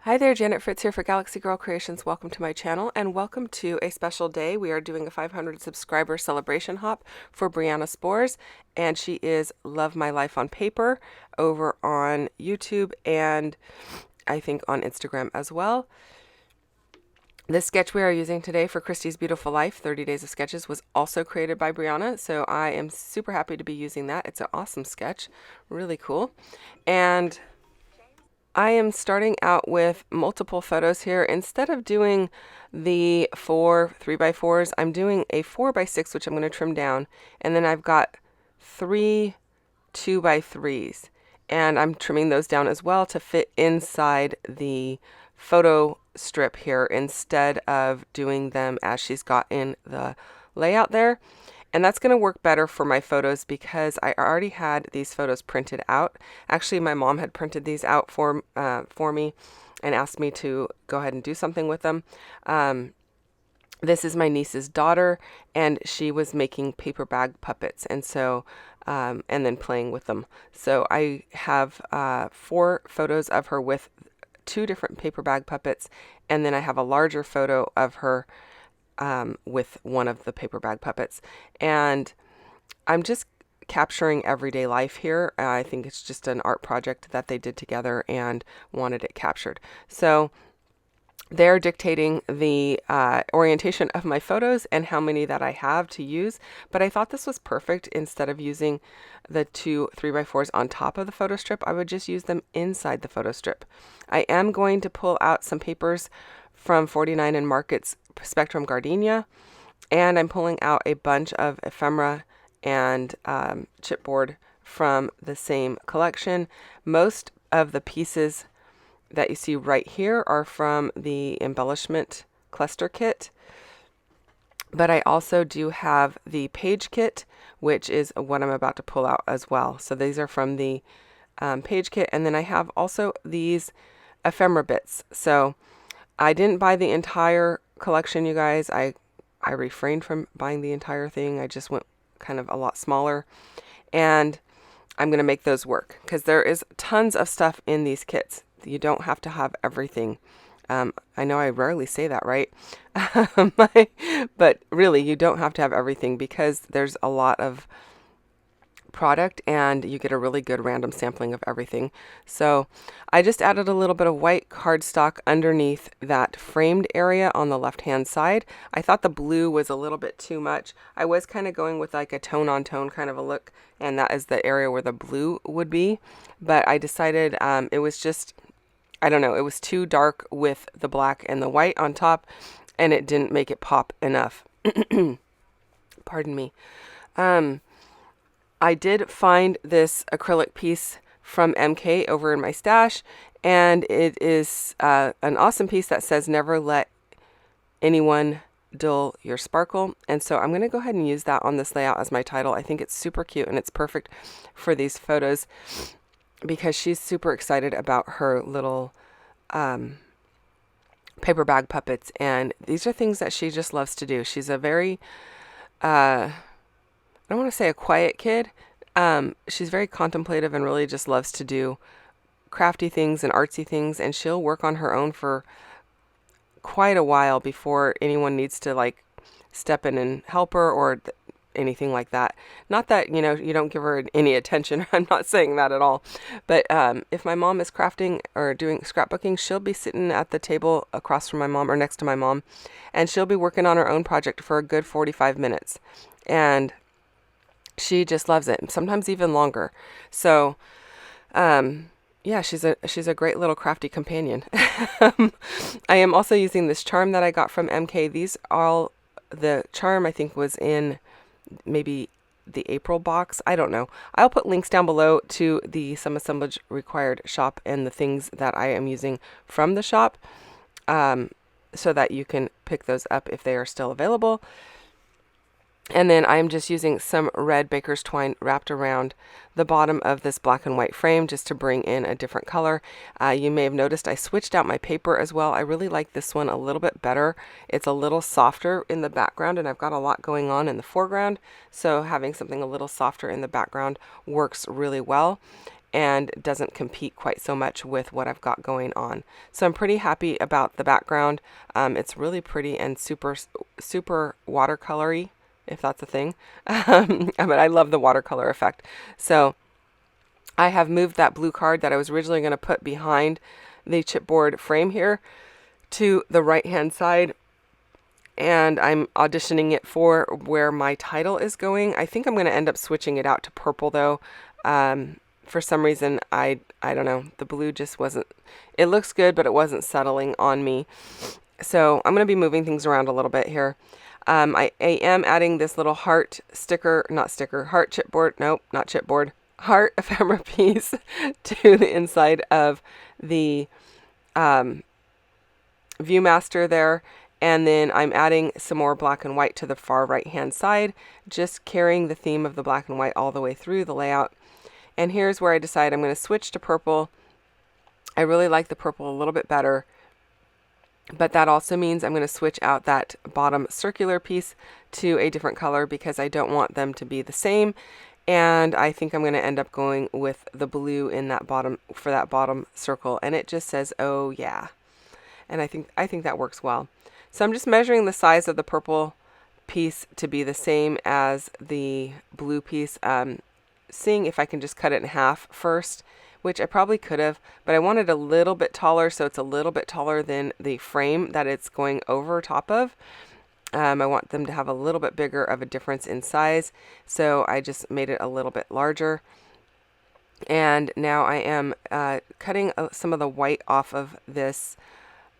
Hi there, Janet Fritz here for Galaxy Girl Creations. Welcome to my channel and welcome to a special day. We are doing a 500 subscriber celebration hop for Briana Spors, and she is Love My Life on Paper over on YouTube and I think on Instagram as well. This sketch we are using today for Christy's Beautiful Life, 30 Days of Sketches, was also created by Briana, so I am super happy to be using that. It's an awesome sketch, really cool. And I am starting out with multiple photos here. Instead of doing the 4 3x4s, I'm doing a 4x6, which I'm going to trim down. And then I've got 3 2x3s. And I'm trimming those down as well to fit inside the photo strip here instead of doing them as she's got in the layout there. And that's going to work better for my photos because I already had these photos printed out. Actually, my mom had printed these out for me and asked me to go ahead and do something with them. This is my niece's daughter, and she was making paper bag puppets, and so and then playing with them. So I have 4 photos of her with 2 different paper bag puppets, and then I have a larger photo of her with one of the paper bag puppets. And I'm just capturing everyday life here. I think it's just an art project that they did together and wanted it captured. So they're dictating the orientation of my photos and how many that I have to use. But I thought this was perfect. Instead of using the 2 3x4s on top of the photo strip, I would just use them inside the photo strip. I am going to pull out some papers from 49 and Market's Spectrum Gardenia, and I'm pulling out a bunch of ephemera and chipboard from the same collection. Most of the pieces that you see right here are from the embellishment cluster kit, but I also do have the page kit, which is what I'm about to pull out as well. So these are from the page kit, and then I have also these ephemera bits. So I didn't buy the entire collection, you guys. I refrained from buying the entire thing. I just went kind of a lot smaller, and I'm going to make those work because there is tons of stuff in these kits. You don't have to have everything. I know I rarely say that, right? But really, you don't have to have everything because there's a lot of product and you get a really good random sampling of everything. So I just added a little bit of white cardstock underneath that framed area on the left hand side. I thought the blue was a little bit too much. I was kind of going with like a tone on tone kind of a look, and that is the area where the blue would be, but I decided it was just, I don't know, it was too dark with the black and the white on top, and it didn't make it pop enough. Pardon me. I did find this acrylic piece from MK over in my stash, and it is an awesome piece that says never let anyone dull your sparkle. And so I'm going to go ahead and use that on this layout as my title. I think it's super cute and it's perfect for these photos because she's super excited about her little paper bag puppets, and these are things that she just loves to do. She's a very I don't want to say a quiet kid. She's very contemplative and really just loves to do crafty things and artsy things, and she'll work on her own for quite a while before anyone needs to like step in and help her or anything like that. Not that, you know, you don't give her any attention. I'm not saying that at all. But if my mom is crafting or doing scrapbooking, she'll be sitting at the table across from my mom or next to my mom, and she'll be working on her own project for a good 45 minutes. And she just loves it, sometimes even longer. So, yeah, she's a great little crafty companion. I am also using this charm that I got from MK. The charm I think was in maybe the April box. I don't know. I'll put links down below to the Some Assemblage Required shop and the things that I am using from the shop, so that you can pick those up if they are still available. And then I'm just using some red baker's twine wrapped around the bottom of this black and white frame just to bring in a different color. You may have noticed I switched out my paper as well. I really like this one a little bit better. It's a little softer in the background, and I've got a lot going on in the foreground. So having something a little softer in the background works really well. and doesn't compete quite so much with what I've got going on. So I'm pretty happy about the background. It's really pretty and super watercolory, if that's a thing. But I love the watercolor effect. So I have moved that blue card that I was originally going to put behind the chipboard frame here to the right hand side, and I'm auditioning it for where my title is going. I think I'm going to end up switching it out to purple though. For some reason, I don't know, the blue just wasn't, it looks good, but it wasn't settling on me. So I'm going to be moving things around a little bit here. I am adding this little heart sticker, heart chipboard, nope, not chipboard, heart ephemera piece to the inside of the ViewMaster there. And then I'm adding some more black and white to the far right hand side, just carrying the theme of the black and white all the way through the layout. And here's where I decide I'm going to switch to purple. I really like the purple a little bit better, but that also means I'm going to switch out that bottom circular piece to a different color because I don't want them to be the same. And I think I'm going to end up going with the blue in that bottom, for that bottom circle. And it just says, oh yeah. And I think that works well. So I'm just measuring the size of the purple piece to be the same as the blue piece. Seeing if I can just cut it in half first, which I probably could have, but I want it a little bit taller, so it's a little bit taller than the frame that it's going over top of. I want them to have a little bit bigger of a difference in size, so I just made it a little bit larger. And now I am cutting some of the white off of this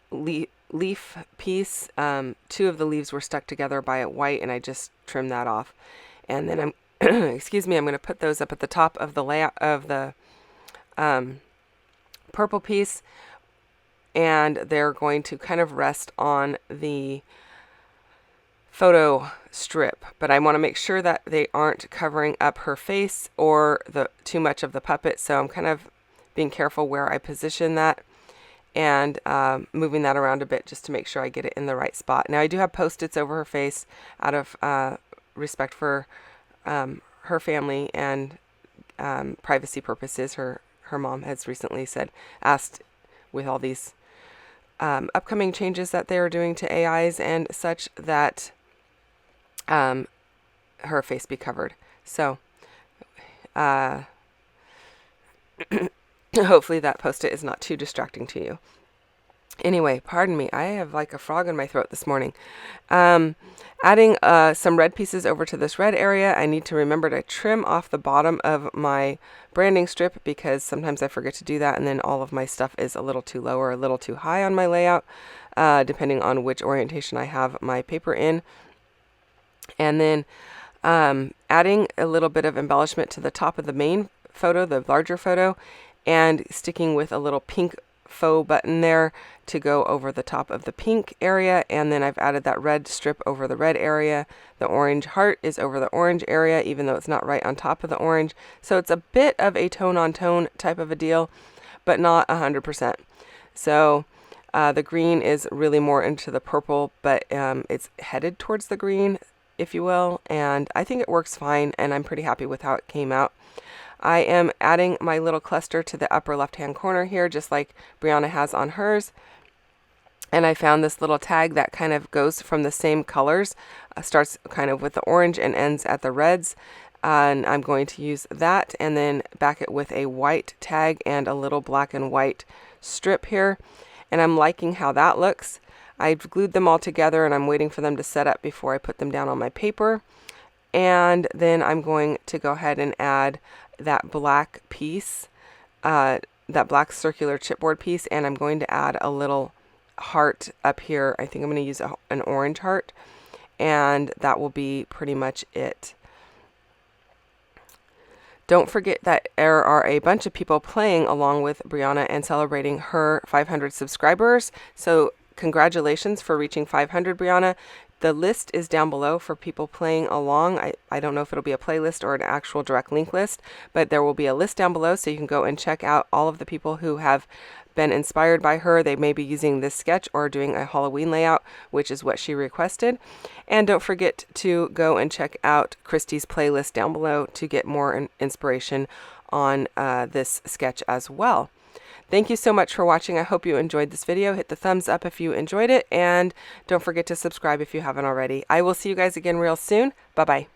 leaf piece. Two of the leaves were stuck together by a white, and I just trimmed that off. And then I'm excuse me, I'm going to put those up at the top of the layout of the purple piece, and they're going to kind of rest on the photo strip, but I want to make sure that they aren't covering up her face or too much of the puppet, so I'm kind of being careful where I position that and moving that around a bit just to make sure I get it in the right spot. Now I do have Post-its over her face out of respect for her family and privacy purposes. Her mom has recently asked with all these upcoming changes that they are doing to AIs and such that her face be covered. So hopefully that Post-it is not too distracting to you. Anyway, pardon me, I have like a frog in my throat this morning. Adding some red pieces over to this red area. I need to remember to trim off the bottom of my branding strip because sometimes I forget to do that, and then all of my stuff is a little too low or a little too high on my layout, depending on which orientation I have my paper in. And then adding a little bit of embellishment to the top of the main photo, the larger photo, and sticking with a little pink faux button there to go over the top of the pink area. And then I've added that red strip over the red area. The orange heart is over the orange area, even though it's not right on top of the orange. So it's a bit of a tone on tone type of a deal, but not 100%. So the green is really more into the purple, but it's headed towards the green, if you will. And I think it works fine, and I'm pretty happy with how it came out. I am adding my little cluster to the upper left-hand corner here, just like Briana has on hers. And I found this little tag that kind of goes from the same colors, starts kind of with the orange and ends at the reds. And I'm going to use that and then back it with a white tag and a little black and white strip here. And I'm liking how that looks. I've glued them all together and I'm waiting for them to set up before I put them down on my paper. And then I'm going to go ahead and add that black piece, that black circular chipboard piece, and I'm going to add a little heart up here. I think I'm going to use an orange heart, and that will be pretty much it. Don't forget that there are a bunch of people playing along with Briana and celebrating her 500 subscribers. So congratulations for reaching 500, Briana. The list is down below for people playing along. I don't know if it'll be a playlist or an actual direct link list, but there will be a list down below so you can go and check out all of the people who have been inspired by her. They may be using this sketch or doing a Halloween layout, which is what she requested. And don't forget to go and check out Christy's playlist down below to get more inspiration on this sketch as well. Thank you so much for watching. I hope you enjoyed this video. Hit the thumbs up if you enjoyed it, and don't forget to subscribe if you haven't already. I will see you guys again real soon. Bye-bye.